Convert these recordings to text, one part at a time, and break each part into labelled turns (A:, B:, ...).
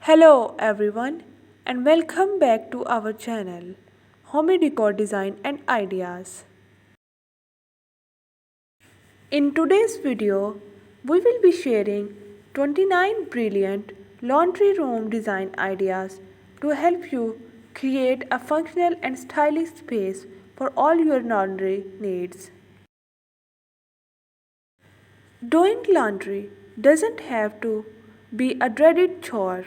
A: Hello everyone and welcome back to our channel Home Decor Design and Ideas. In today's video, we will be sharing 29 brilliant laundry room design ideas to help you create a functional and stylish space for all your laundry needs. Doing laundry doesn't have to be a dreaded chore.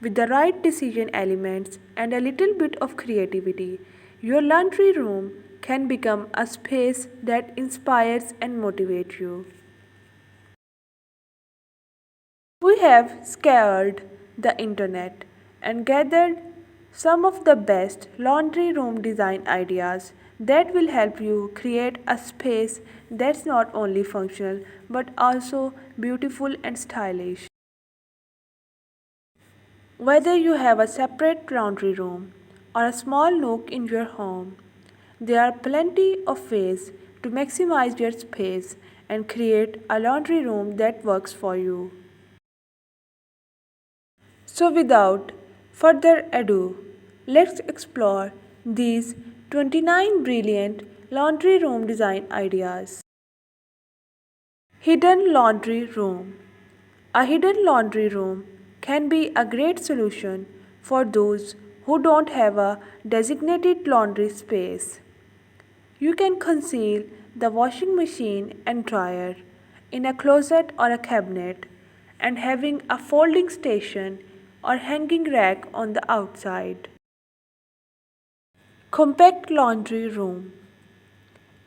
A: With the right decision elements and a little bit of creativity, your laundry room can become a space that inspires and motivates you. We have scoured the internet and gathered some of the best laundry room design ideas that will help you create a space that's not only functional but also beautiful and stylish. Whether you have a separate laundry room or a small nook in your home, there are plenty of ways to maximize your space and create a laundry room that works for you. So, without further ado, let's explore these 29 brilliant laundry room design ideas. Hidden laundry room. A hidden laundry room can be a great solution for those who don't have a designated laundry space. You can conceal the washing machine and dryer in a closet or a cabinet and having a folding station or hanging rack on the outside. Compact laundry room.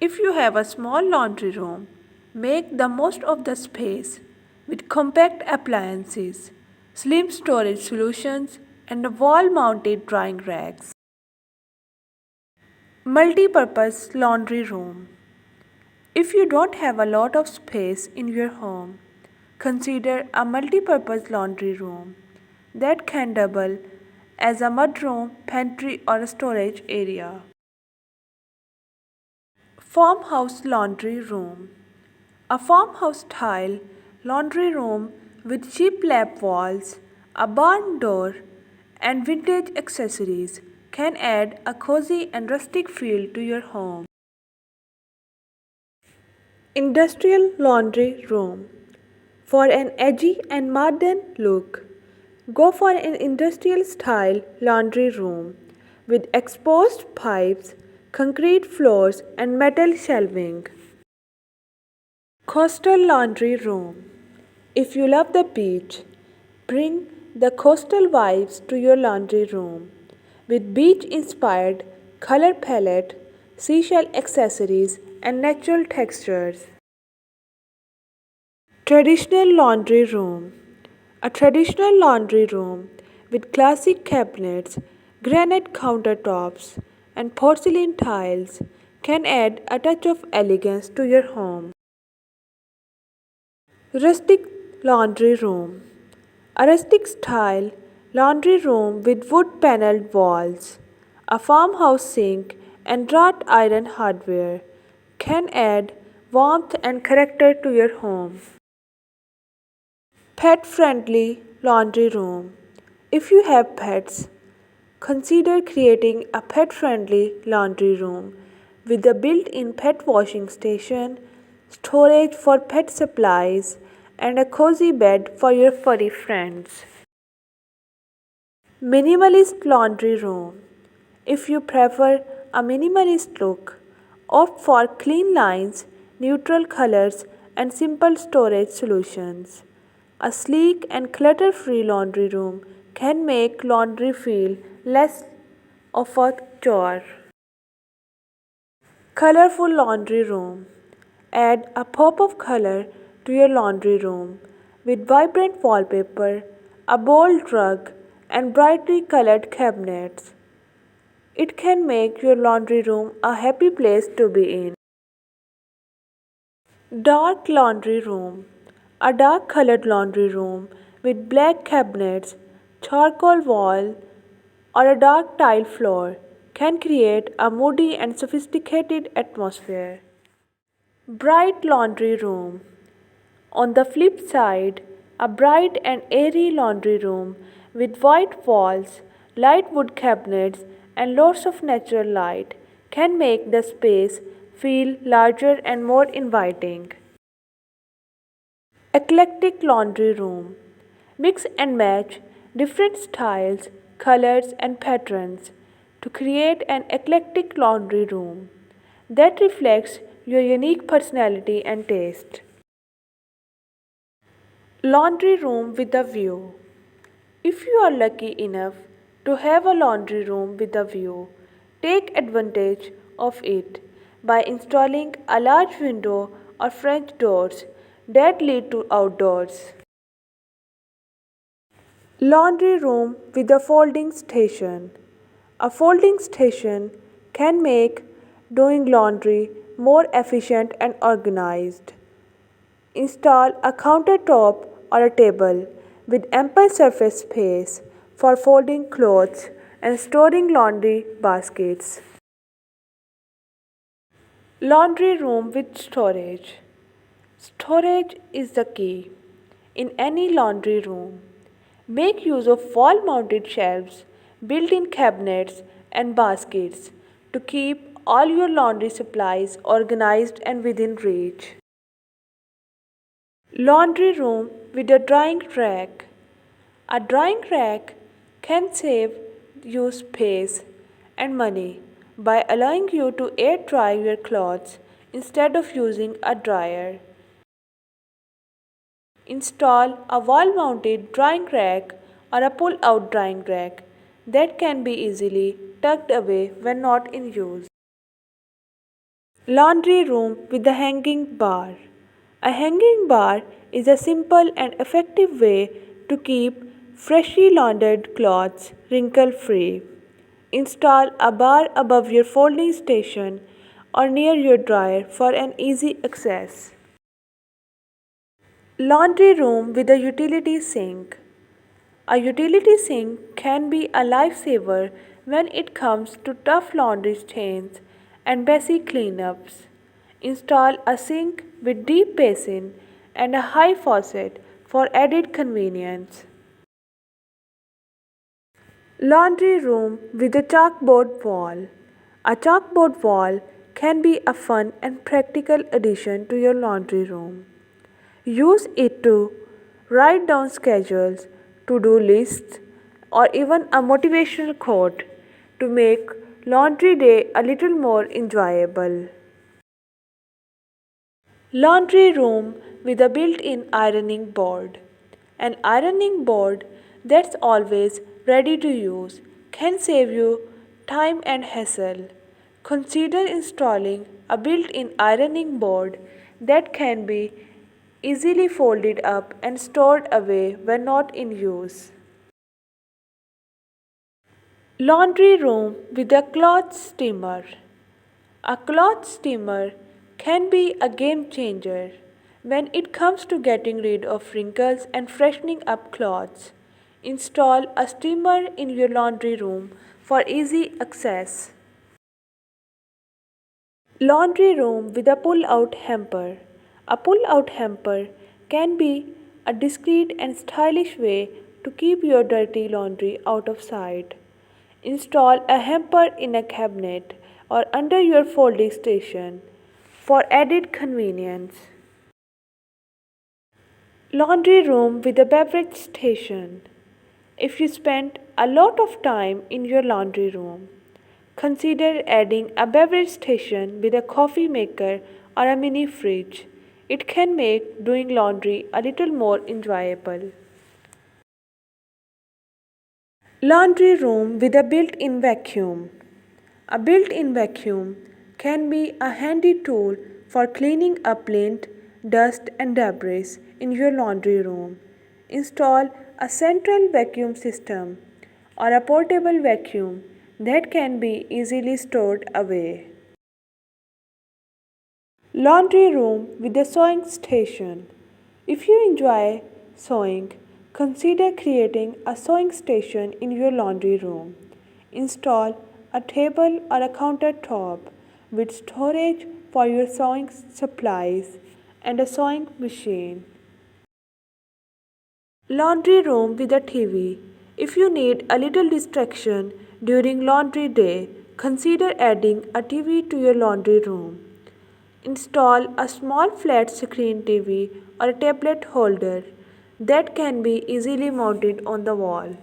A: If you have a small laundry room, make the most of the space with compact appliances, slim storage solutions, and wall mounted drying racks. Multi-purpose laundry room. If you don't have a lot of space in your home, consider a multi-purpose laundry room that can double as a mudroom, pantry, or a storage area. Farmhouse laundry room. A farmhouse style laundry room with cheap lap walls, a barn door, and vintage accessories can add a cozy and rustic feel to your home. Industrial laundry room. For an edgy and modern look, go for an industrial style laundry room with exposed pipes, concrete floors, and metal shelving. Coastal laundry room. If you love the beach, bring the coastal vibes to your laundry room with beach inspired color palette, seashell accessories, and natural textures. Traditional laundry room. A traditional laundry room with classic cabinets, granite countertops, and porcelain tiles can add a touch of elegance to your home. Rustic laundry room. A rustic style laundry room with wood paneled walls, a farmhouse sink, and wrought iron hardware can add warmth and character to your home. Pet friendly laundry room. If you have pets, consider creating a pet friendly laundry room with a built in pet washing station, storage for pet supplies, and a cozy bed for your furry friends. Minimalist laundry room. If you prefer a minimalist look, opt for clean lines, neutral colors, and simple storage solutions. A sleek and clutter free laundry room can make laundry feel less of a chore. Colorful laundry room. Add a pop of color to your laundry room with vibrant wallpaper, a bold rug, and brightly colored cabinets. It can make your laundry room a happy place to be in. Dark laundry room. A dark colored laundry room with black cabinets, charcoal wall, or a dark tile floor can create a moody and sophisticated atmosphere. Bright laundry room. On the flip side, a bright and airy laundry room with white walls, light wood cabinets, and lots of natural light can make the space feel larger and more inviting. Eclectic laundry room. Mix and match different styles, colors, and patterns to create an eclectic laundry room that reflects your unique personality and taste. Laundry room with a view. If you are lucky enough to have a laundry room with a view, take advantage of it by installing a large window or French doors that lead to outdoors. Laundry room with a folding station. A folding station can make doing laundry more efficient and organized. Install a countertop or a table with ample surface space for folding clothes and storing laundry baskets. Laundry room with storage. Storage is the key in any laundry room. Make use of wall mounted shelves, built in cabinets, and baskets to keep all your laundry supplies organized and within reach. Laundry room with a drying rack. A drying rack can save you space and money by allowing you to air dry your clothes instead of using a dryer. Install a wall mounted drying rack or a pull out drying rack that can be easily tucked away when not in use. Laundry room with a hanging bar. A hanging bar is a simple and effective way to keep freshly laundered clothes wrinkle free. Install a bar above your folding station or near your dryer for an easy access. Laundry room with a utility sink. A utility sink can be a lifesaver when it comes to tough laundry stains and messy cleanups. Install a sink with deep basin and a high faucet for added convenience. Laundry room with a chalkboard wall. A chalkboard wall can be a fun and practical addition to your laundry room. Use it to write down schedules, to do lists, or even a motivational quote to make laundry day a little more enjoyable. Laundry room with a built in ironing board. An ironing board that's always ready to use can save you time and hassle. Consider installing a built in ironing board that can be easily folded up and stored away when not in use. Laundry room with a cloth steamer. A cloth steamer can be a game changer when it comes to getting rid of wrinkles and freshening up clothes. Install a steamer in your laundry room for easy access. Laundry room with a pull out hamper. A pull out hamper can be a discreet and stylish way to keep your dirty laundry out of sight. Install a hamper in a cabinet or under your folding station for added convenience. Laundry room with a beverage station. If you spend a lot of time in your laundry room, consider adding a beverage station with a coffee maker or a mini fridge. It can make doing laundry a little more enjoyable. Laundry room with a built in vacuum. A built in vacuum can be a handy tool for cleaning up lint, dust, and debris in your laundry room. Install a central vacuum system or a portable vacuum that can be easily stored away. Laundry room with a sewing station. If you enjoy sewing, consider creating a sewing station in your laundry room. Install a table or a countertop with storage for your sewing supplies and a sewing machine. Laundry room with a TV. If you need a little distraction during laundry day, consider adding a TV to your laundry room. Install a small flat screen TV or a tablet holder that can be easily mounted on the wall.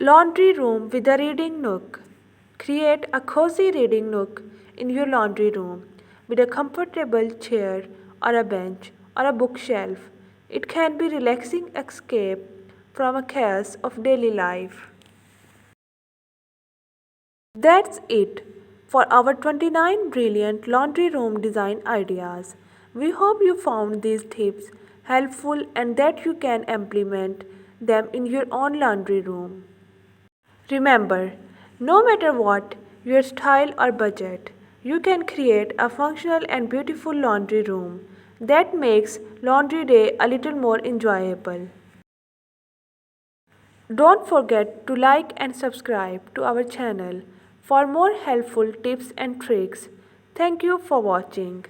A: Laundry room with a reading nook. Create a cozy reading nook in your laundry room with a comfortable chair or a bench or a bookshelf. It can be relaxing escape from a chaos of daily life. That's it for our 29 brilliant laundry room design ideas. We hope you found these tips helpful and that you can implement them in your own laundry room. Remember, no matter what your style or budget, you can create a functional and beautiful laundry room that makes laundry day a little more enjoyable. Don't forget to like and subscribe to our channel for more helpful tips and tricks. Thank you for watching.